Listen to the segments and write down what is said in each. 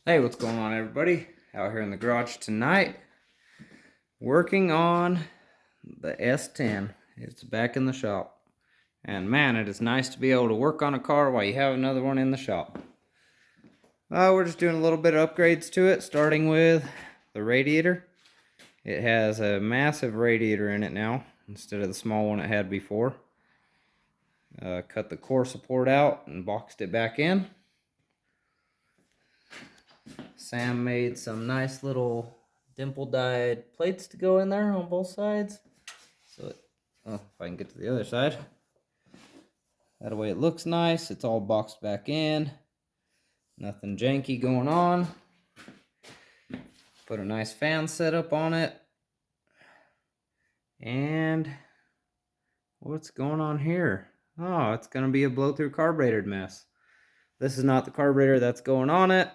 Hey, what's going on, everybody? Out here in the garage tonight, working on the S10. It's back in the shop. And man, it is nice to be able to work on a car while you have another one in the shop. We're just doing a little bit of upgrades to it, starting with the radiator. It has a massive radiator in it now, instead of the small one it had before. Cut the core support out and boxed it back in. Sam made some nice little dimple dyed plates to go in there on both sides. So, if I can get to the other side. That way it looks nice. It's all boxed back in. Nothing janky going on. Put a nice fan setup on it. And what's going on here? Oh, it's going to be a blow-through carburetor mess. This is not the carburetor that's going on it.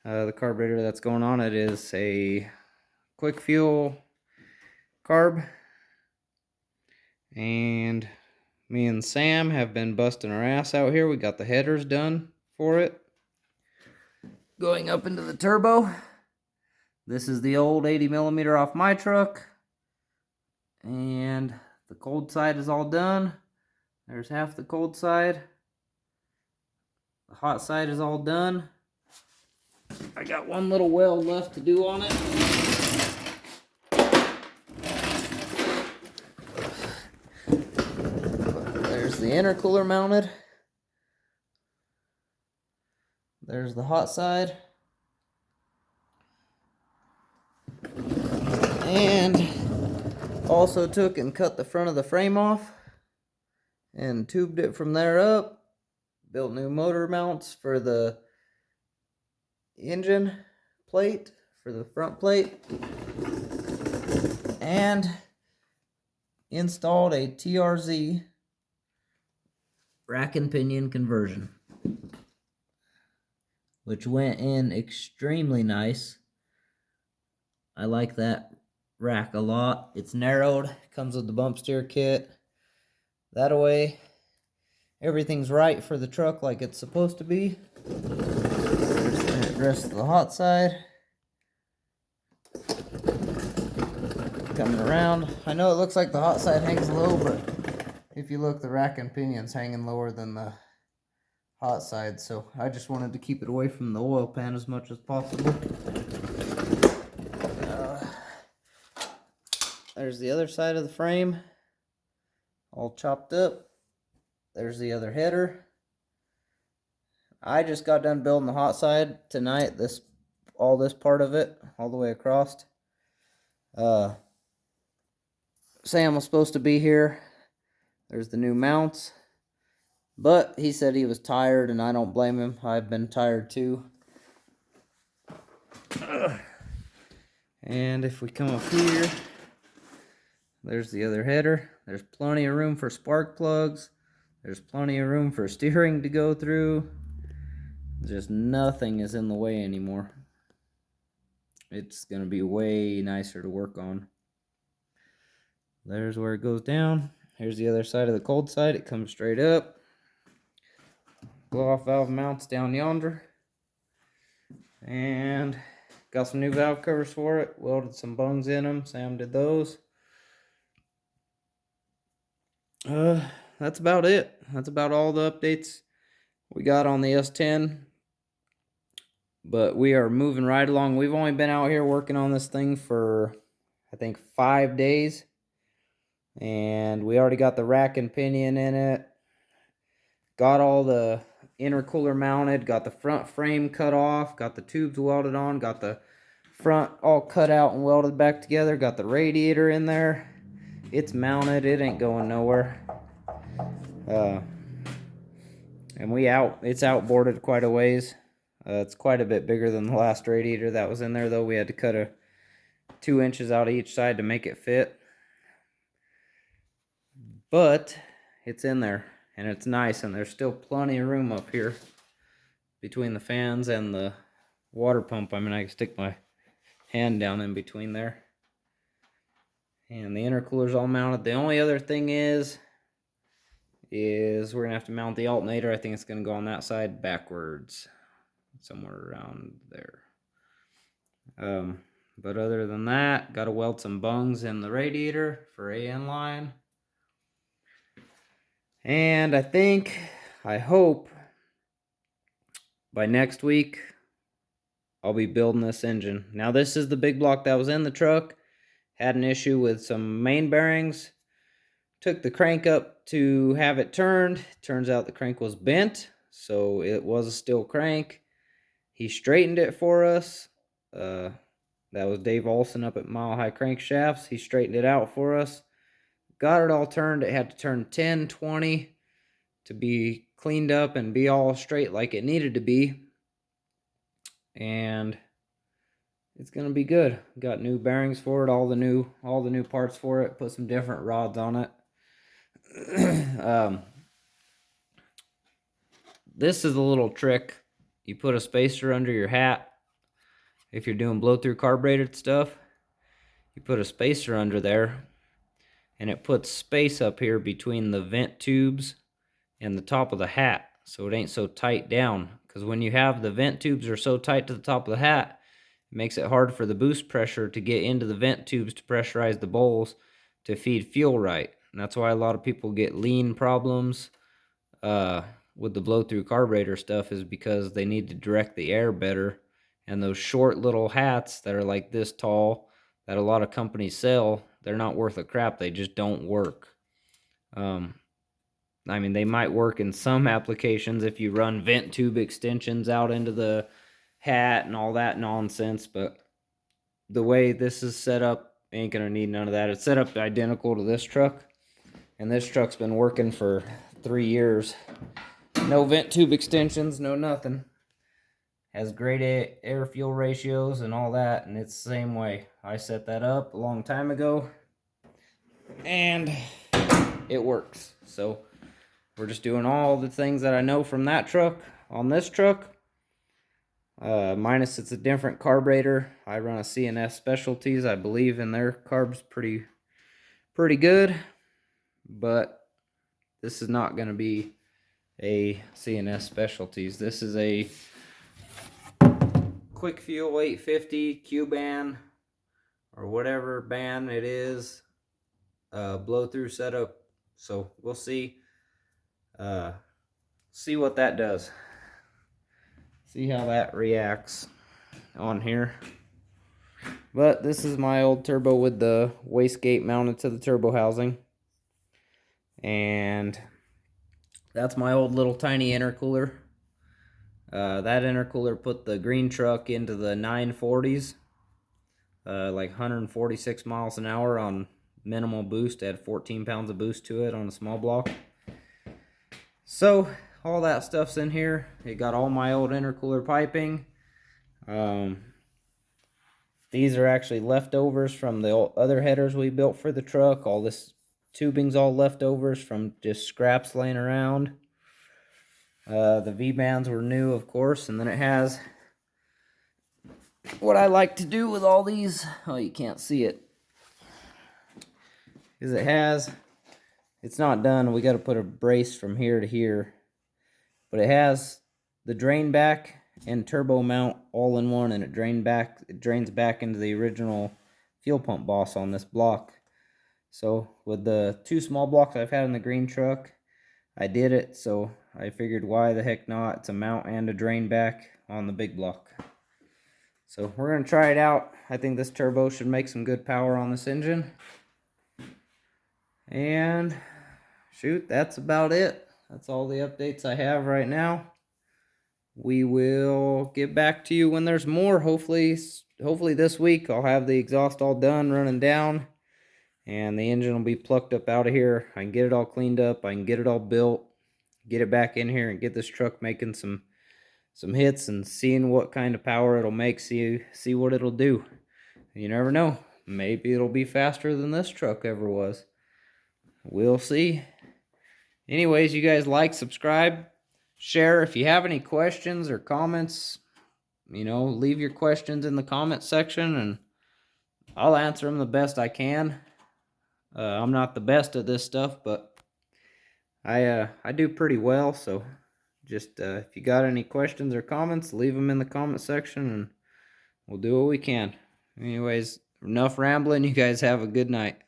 The carburetor that's going on it is a quick fuel carb. And me and Sam have been busting our ass out here. We got the headers done for it. Going up into the turbo. This is the old 80mm off my truck. And the cold side is all done. There's half the cold side. The hot side is all done. I got one little weld left to do on it. There's the intercooler mounted. There's the hot side. And also took and cut the front of the frame off and tubed it from there up. Built new motor mounts for the engine plate, for the front plate, and installed a TRZ rack and pinion conversion, which went in extremely nice. I like that rack a lot. It's narrowed, comes with the bump steer kit. That way everything's right for the truck like it's supposed to be. There's the rest of the hot side. Coming around. I know it looks like the hot side hangs low, but if you look, the rack and pinion's hanging lower than the hot side, so I just wanted to keep it away from the oil pan as much as possible. There's the other side of the frame, all chopped up. There's the other header. I just got done building the hot side tonight, all this part of it, all the way across. Sam was supposed to be here. There's the new mounts. But he said he was tired, and I don't blame him. I've been tired too. And if we come up here, there's the other header. There's plenty of room for spark plugs. There's plenty of room for steering to go through. Just nothing is in the way anymore. It's going to be way nicer to work on. There's where it goes down. Here's the other side of the cold side. It comes straight up. Blow-off valve mounts down yonder. And got some new valve covers for it. Welded some bungs in them. Sam did those. That's about it. That's about all the updates we got on the S10. But we are moving right along. We've only been out here working on this thing for, I think, 5 days. And we already got the rack and pinion in it. Got all the intercooler mounted. Got the front frame cut off. Got the tubes welded on. Got the front all cut out and welded back together. Got the radiator in there. It's mounted. It ain't going nowhere. And it's outboarded quite a ways. It's quite a bit bigger than the last radiator that was in there, though. We had to cut 2 inches out of each side to make it fit. But it's in there, and it's nice, and there's still plenty of room up here between the fans and the water pump. I mean, I can stick my hand down in between there. And the intercooler's all mounted. The only other thing is we're going to have to mount the alternator. I think it's going to go on that side backwards. somewhere around there. But other than that, got to weld some bungs in the radiator for AN line. And I hope by next week, I'll be building this engine. Now, this is the big block that was in the truck. Had an issue with some main bearings. Took the crank up to have it turned. Turns out the crank was bent, so it was a steel crank. He straightened it for us. That was Dave Olson up at Mile High Crankshafts. He straightened it out for us. Got it all turned. It had to turn 10, 20 to be cleaned up and be all straight like it needed to be. And it's gonna be good. Got new bearings for it, all the new parts for it. Put some different rods on it. This is a little trick. You put a spacer under your hat. If you're doing blow-through carbureted stuff, you put a spacer under there, and it puts space up here between the vent tubes and the top of the hat, so it ain't so tight down. Because when you have the vent tubes are so tight to the top of the hat, it makes it hard for the boost pressure to get into the vent tubes to pressurize the bowls to feed fuel right. And that's why a lot of people get lean problems with the blow-through carburetor stuff, is because they need to direct the air better. And those short little hats that are like this tall that a lot of companies sell, they're not worth a crap. They just don't work. I mean, they might work in some applications if you run vent tube extensions out into the hat and all that nonsense, but the way this is set up, ain't gonna need none of that. It's set up identical to this truck, and this truck's been working for 3 years. No vent tube extensions, no nothing. Has great air-fuel ratios and all that, and it's the same way. I set that up a long time ago, and it works. So we're just doing all the things that I know from that truck on this truck. Minus it's a different carburetor. I run a CNS Specialties. I believe in their carbs pretty good, but this is not going to be a CNS Specialties. This is a Quick Fuel 850 Q-ban or whatever ban it is, blow-through setup. So we'll see what that does. See how that reacts on here. But this is my old turbo with the wastegate mounted to the turbo housing. And that's my old little tiny intercooler. That intercooler put the green truck into the 940s. Like 146 miles an hour on minimal boost. It had 14 pounds of boost to it on a small block. So all that stuff's in here. It got all my old intercooler piping. These are actually leftovers from the other headers we built for the truck. All this tubing's all leftovers from just scraps laying around. The V-bands were new, of course, and then it has what I like to do with all these. Oh, you can't see it. Is it's not done. We got to put a brace from here to here. But it has the drain back and turbo mount all in one, and it drains back into the original fuel pump boss on this block. So with the 2 small blocks I've had in the green truck, I did it, so I figured why the heck not. It's a mount and a drain back on the big block. So we're going to try it out. I think this turbo should make some good power on this engine. And shoot, that's about it. That's all the updates I have right now. We will get back to you when there's more. Hopefully this week I'll have the exhaust all done, running down, and the engine will be plucked up out of here. I can get it all cleaned up. I can get it all built, get it back in here, and get this truck making some hits and seeing what kind of power it'll make. See what it'll do. You never know. Maybe it'll be faster than this truck ever was. We'll see. Anyways, you guys like, subscribe, share. If you have any questions or comments, leave your questions in the comment section, and I'll answer them the best I can. I'm not the best at this stuff, but I do pretty well, so Just if you got any questions or comments, leave them in the comment section, and we'll do what we can. Anyways, enough rambling. You guys have a good night.